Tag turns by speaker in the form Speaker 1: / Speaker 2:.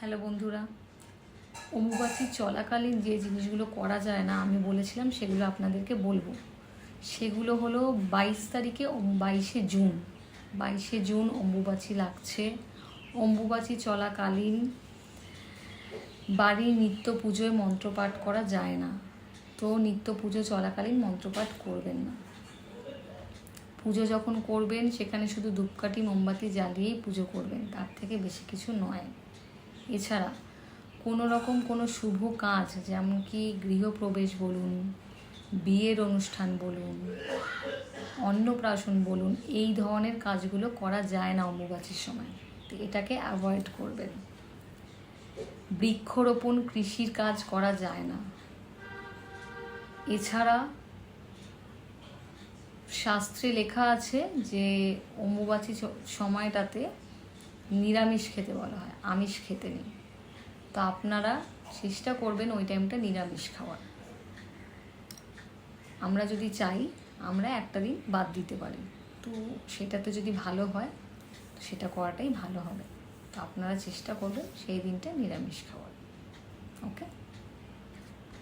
Speaker 1: Hello বন্ধুরা, অম্বুবাচী চলাকালীন যে জিনিসগুলো করা যায় না আমি বলেছিলাম সেগুলো আপনাদেরকে বলবো। সেগুলো হলো 22 তারিখে 22শে জুন অম্বুবাচী লাগছে। অম্বুবাচী চলাকালীন বাড়ির নিত্য পুজোয় মন্ত্রপাঠ করা যায় না, তো নিত্য পুজো চলাকালীন মন্ত্রপাঠ করবেন না। পুজো যখন করবেন সেখানে শুধু ধূপকাঠি মোমবাতি জ্বালিয়েই পুজো করবেন, তার থেকে বেশি কিছু নয়। এছাড়া কোনো রকম কোনো শুভ কাজ, যেমন কি গৃহপ্রবেশ বলুন, বিয়ের অনুষ্ঠান বলুন, অন্নপ্রাশন বলুন, এই ধরনের কাজগুলো করা যায় না অম্বুবাচীর সময়, তো এটাকে অ্যাভয়েড করবেন। বৃক্ষরোপণ কৃষির কাজ করা যায় না। এছাড়া শাস্ত্রে লেখা আছে যে অম্বুবাচী সময়টাতে নিরামিষ খেতে বলা হয়, আমিষ খেতে নেই। তো আপনারা চেষ্টা করবেন ওই টাইমটা নিরামিষ খাওয়ার। আমরা যদি চাই আমরা একটা দিন বাদ দিতে পারি, তো সেটাতে যদি ভালো হয় সেটা করাটাই ভালো হবে। তো আপনারা চেষ্টা করবেন সেই দিনটা নিরামিষ খাওয়ার। ওকে।